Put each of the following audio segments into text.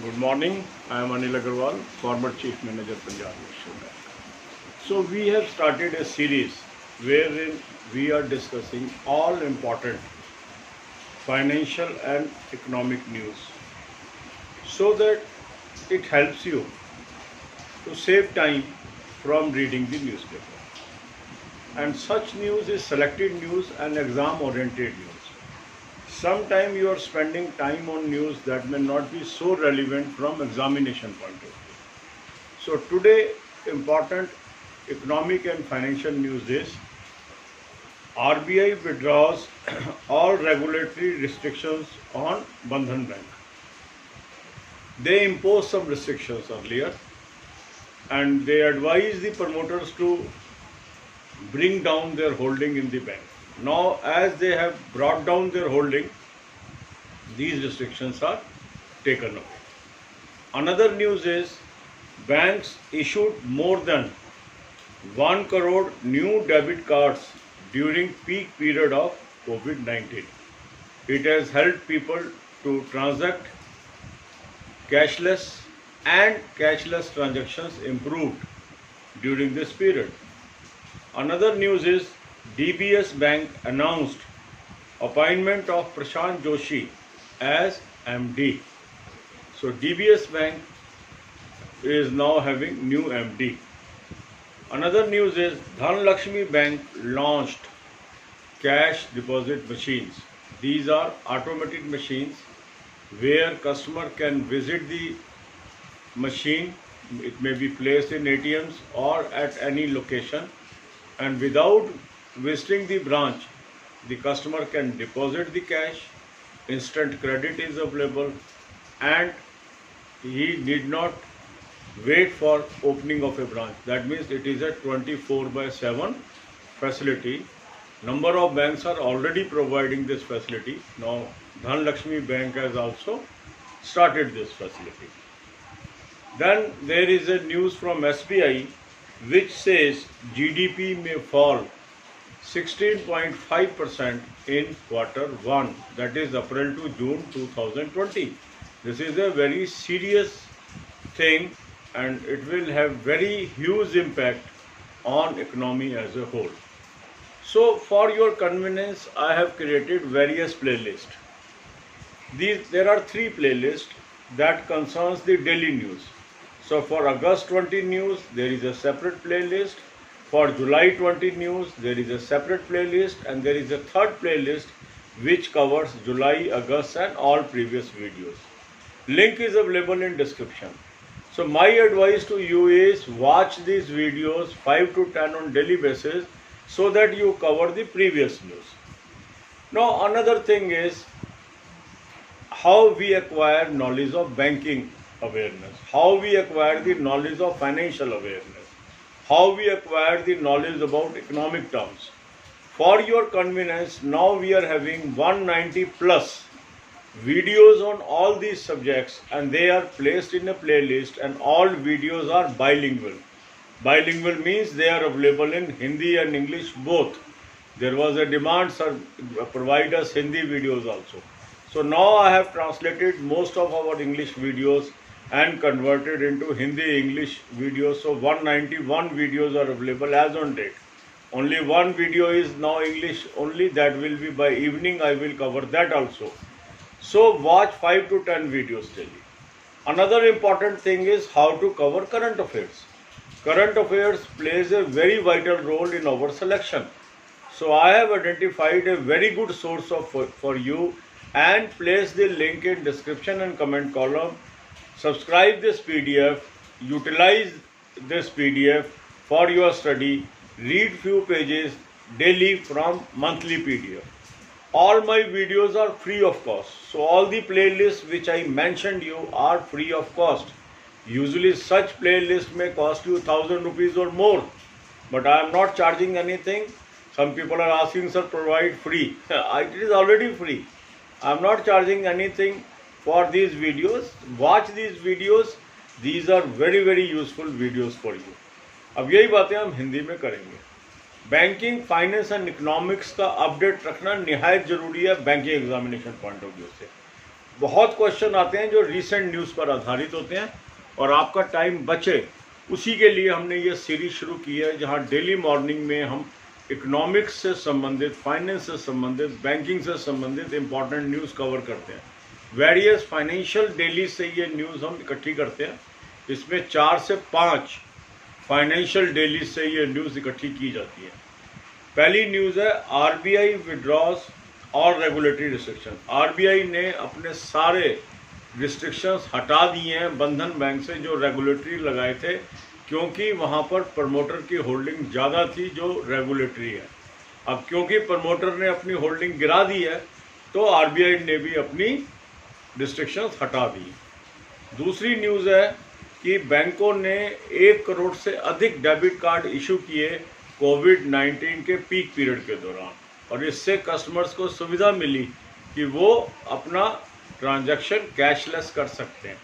Good morning. I am Anil Agarwal, former Chief Manager, Punjab National Bank. So we have started a series wherein we are discussing all important financial and economic news so that it helps you to save time from reading the newspaper. And such news is selected news and exam oriented news. Sometimes you are spending time on news that may not be so relevant from examination point of view. So today important economic and financial news is RBI withdraws all regulatory restrictions on Bandhan Bank. They imposed some restrictions earlier and they advise the promoters to bring down their holding in the bank. Now, as they have brought down their holding, these restrictions are taken away. Another news is banks issued more than 1 crore new debit cards during peak period of COVID-19. It has helped people to transact cashless and cashless transactions improved during this period. Another news is DBS Bank announced appointment of Prashant Joshi as MD. So DBS Bank is now having new MD. Another news is Dhanlakshmi Bank launched cash deposit machines. These are automated machines where customer can visit the machine. It may be placed in ATMs or at any location, and without visiting the branch, the customer can deposit the cash. Instant credit is available and he need not wait for opening of a branch. That means it is a 24/7 facility. Number of banks are already providing this facility. Now Dhanlakshmi Bank has also started this facility. Then there is a news from SBI which says GDP may fall 16.5% in Q1, that is April to June 2020. This is a very serious thing and it will have very huge impact on economy as a whole. So for your convenience, I have created various playlists. There are 3 playlists that concerns the daily news. So for August 20 news, there is a separate playlist. For July 20 news, there is a separate playlist, and there is a third playlist which covers July, August and all previous videos. Link is available in description. So my advice to you is watch these videos 5 to 10 on daily basis so that you cover the previous news. Now another thing is how we acquire knowledge of banking awareness, how we acquire the knowledge of financial awareness, how we acquire the knowledge about economic terms. For your convenience, now we are having 190 plus videos on all these subjects and they are placed in a playlist and all videos are bilingual. Bilingual means they are available in Hindi and English both. There was a demand, sir, provide us Hindi videos also. So now I have translated most of our English videos and converted into Hindi English videos. So 191 videos are available as on date. Only one video is now English only, that will be by evening. I will cover that also. So watch 5 to 10 videos daily. Another important thing is how to cover current affairs. Current affairs plays a very vital role in our selection. So I have identified a very good source for you and place the link in description and comment column. Subscribe this PDF, utilize this PDF for your study, read few pages daily from monthly PDF. All my videos are free of cost. So all the playlists which I mentioned you are free of cost. Usually such playlist may cost you 1000 rupees or more, but I am not charging anything. Some people are asking, sir, provide free. It is already free. I am not charging anything for these videos. Watch these videos. These are very very useful videos for you. अब यही बातें हम हिंदी में करेंगे. Banking, finance and economics का update रखना निहायत जरूरी है banking examination point of view से. बहुत क्वेश्चन आते हैं जो रीसेंट न्यूज़ पर आधारित होते हैं और आपका टाइम बचे, उसी के लिए हमने ये सीरीज शुरू की है, जहां डेली मॉर्निंग में हम इकोनॉमिक्स से संबंधित, फाइनेंस से संबंधित, बैंकिंग से संबंधित इंपॉर्टेंट न्यूज़ कवर करते हैं। वेरियस फाइनेंशियल डेली से ये न्यूज़ हम इकट्ठी करते हैं। इसमें 4 से 5 फाइनेंशियल डेली से ये न्यूज़ इकट्ठी की जाती है। पहली न्यूज़ है आरबीआई विड्रॉज और रेगुलेटरी रिस्ट्रिक्शन। आरबीआई ने अपने सारे रिस्ट्रिक्शंस हटा दिए हैं बंधन बैंक से जो रेगुलेटरी लगाए थे, क्योंकि वहाँ पर प्रमोटर की होल्डिंग ज़्यादा थी जो रेगुलेटरी है। अब क्योंकि प्रमोटर ने अपनी होल्डिंग गिरा दी है तो आरबीआई ने भी अपनी रिस्ट्रिक्शंस हटा दी। दूसरी न्यूज़ है कि बैंकों ने 1 करोड़ से अधिक डेबिट कार्ड इशू किए कोविड-19 के पीक पीरियड के दौरान, और इससे कस्टमर्स को सुविधा मिली कि वो अपना ट्रांजैक्शन कैशलेस कर सकते हैं।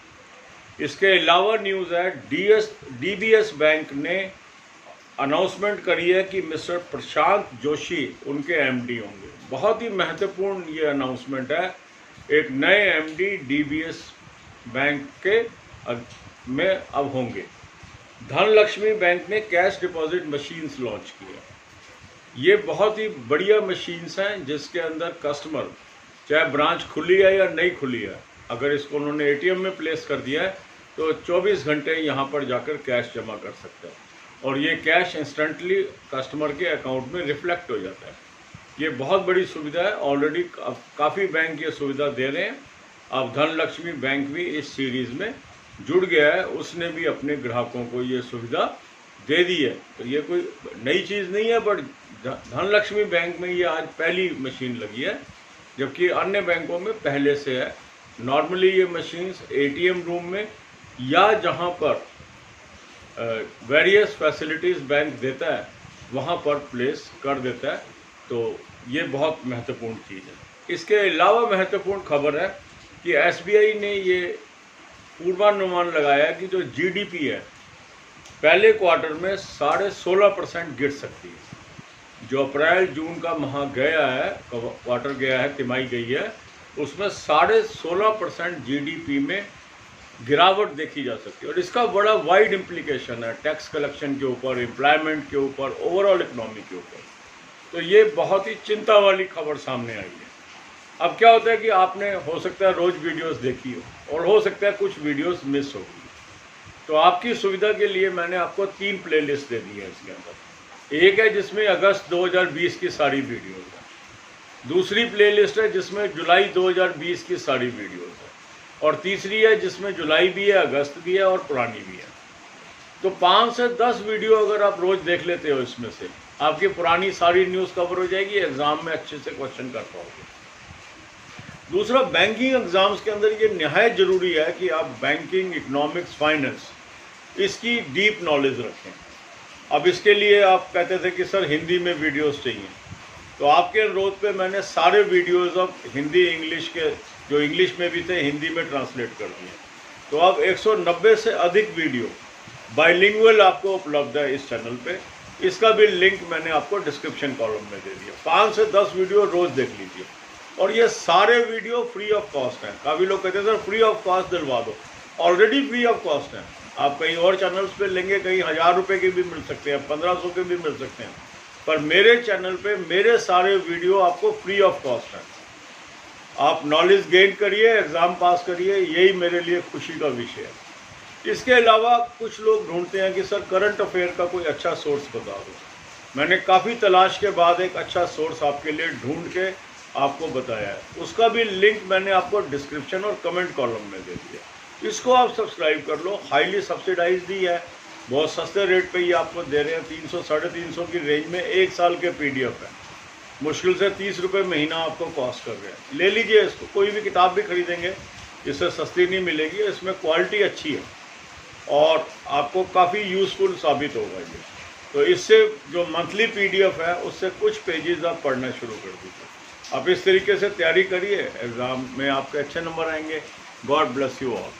इसके अलावा न्यूज़ है डीबीएस बैंक ने अनाउंसमेंट करी है कि मिस्टर प्रशांत जोशी उनके एमडी होंगे। बहुत ही महत्वपूर्ण ये अनाउंसमेंट है। एक नए एमडी डीबीएस बैंक के में अब होंगे। धनलक्ष्मी बैंक ने कैश डिपॉजिट मशीन्स लॉन्च की है। ये बहुत ही बढ़िया मशीन्स हैं जिसके अंदर कस्टमर, चाहे ब्रांच खुली है या नहीं खुली है, अगर इसको उन्होंने एटीएम में प्लेस कर दिया है तो 24 घंटे यहाँ पर जाकर कैश जमा कर सकते हैं और ये कैश इंस्टेंटली कस्टमर के अकाउंट में रिफ्लेक्ट हो जाता है। ये बहुत बड़ी सुविधा है। ऑलरेडी काफ़ी बैंक ये सुविधा दे रहे हैं। अब धनलक्ष्मी बैंक भी इस सीरीज़ में जुड़ गया है, उसने भी अपने ग्राहकों को ये सुविधा दे दी है। तो ये कोई नई चीज़ नहीं है, बट धनलक्ष्मी बैंक में ये आज पहली मशीन लगी है, जबकि अन्य बैंकों में पहले से है। नॉर्मली ये मशीन्स एटीएम रूम में या जहाँ पर वेरियस फैसिलिटीज़ बैंक देता है वहाँ पर प्लेस कर देता है। तो ये बहुत महत्वपूर्ण चीज़ है। इसके अलावा महत्वपूर्ण खबर है कि एसबीआई ने ये पूर्वानुमान लगाया कि जो जीडीपी है पहले क्वार्टर में 16.5% गिर सकती है। जो अप्रैल जून का माह गया है, क्वार्टर गया है, तिमाही गई है, उसमें 16.5% जीडीपी में गिरावट देखी जा सकती है। और इसका बड़ा वाइड इम्प्लीकेशन है टैक्स कलेक्शन के ऊपर, एम्प्लॉयमेंट के ऊपर, ओवरऑल इकोनॉमी के ऊपर। तो ये बहुत ही चिंता वाली खबर सामने आई है। अब क्या होता है कि आपने हो सकता है रोज़ वीडियोस देखी हो और हो सकता है कुछ वीडियोस मिस हो गई। तो आपकी सुविधा के लिए मैंने आपको 3 प्लेलिस्ट दे दी है इसके अंदर। एक है जिसमें अगस्त 2020 की सारी वीडियोस है, दूसरी प्लेलिस्ट है जिसमें जुलाई 2020 की सारी वीडियोस है, और तीसरी है जिसमें जुलाई भी है, अगस्त भी है और पुरानी भी है। तो 5 से 10 वीडियो अगर आप रोज़ देख लेते हो, इसमें से आपकी पुरानी सारी न्यूज़ कवर हो जाएगी, एग्ज़ाम में अच्छे से क्वेश्चन कर पाओगे। दूसरा, बैंकिंग एग्ज़ाम्स के अंदर ये निहायत ज़रूरी है कि आप बैंकिंग, इकोनॉमिक्स, फाइनेंस, इसकी डीप नॉलेज रखें। अब इसके लिए आप कहते थे कि सर हिंदी में वीडियोस चाहिए, तो आपके अनुरोध पे मैंने सारे वीडियोस अब हिंदी इंग्लिश के, जो इंग्लिश में भी थे, हिंदी में ट्रांसलेट कर दिए। तो अब 190 से अधिक वीडियो बाइलिंगुअल आपको उपलब्ध है इस चैनल पे। इसका भी लिंक मैंने आपको डिस्क्रिप्शन कॉलम में दे दिया। 5 से 10 वीडियो रोज़ देख लीजिए, और ये सारे वीडियो फ्री ऑफ कॉस्ट हैं। काफ़ी लोग कहते हैं सर फ्री ऑफ कॉस्ट दिलवा दो, ऑलरेडी फ्री ऑफ कॉस्ट हैं। आप कहीं और चैनल्स पे लेंगे, कहीं 1000 रुपये के भी मिल सकते हैं, 1500 के भी मिल सकते हैं, पर मेरे चैनल पे मेरे सारे वीडियो आपको फ्री ऑफ कॉस्ट हैं। आप नॉलेज गेन करिए, एग्ज़ाम पास करिए, यही मेरे लिए खुशी का विषय है। इसके अलावा कुछ लोग ढूंढते हैं कि सर करंट अफेयर का कोई अच्छा सोर्स बता दो। मैंने काफ़ी तलाश के बाद एक अच्छा सोर्स आपके लिए ढूंढ के आपको बताया है। उसका भी लिंक मैंने आपको डिस्क्रिप्शन और कमेंट कॉलम में दे दिया। इसको आप सब्सक्राइब कर लो। हाईली सब्सिडाइज्ड ही है, बहुत सस्ते रेट पे ही आपको दे रहे हैं। 300 साढ़े 300 की रेंज में 1 साल के PDF है। मुश्किल से 30 रुपये महीना आपको कॉस्ट कर रहे हैं। ले लीजिए इसको। कोई भी किताब भी खरीदेंगे इससे सस्ती नहीं मिलेगी। इसमें क्वालिटी अच्छी है और आपको काफ़ी यूज़फुल साबित होगा ये। तो इससे जो मंथली PDF है उससे कुछ पेजेस आप पढ़ना शुरू कर दीजिए। आप इस तरीके से तैयारी करिए, एग्ज़ाम में आपके अच्छे नंबर आएंगे। God bless you all.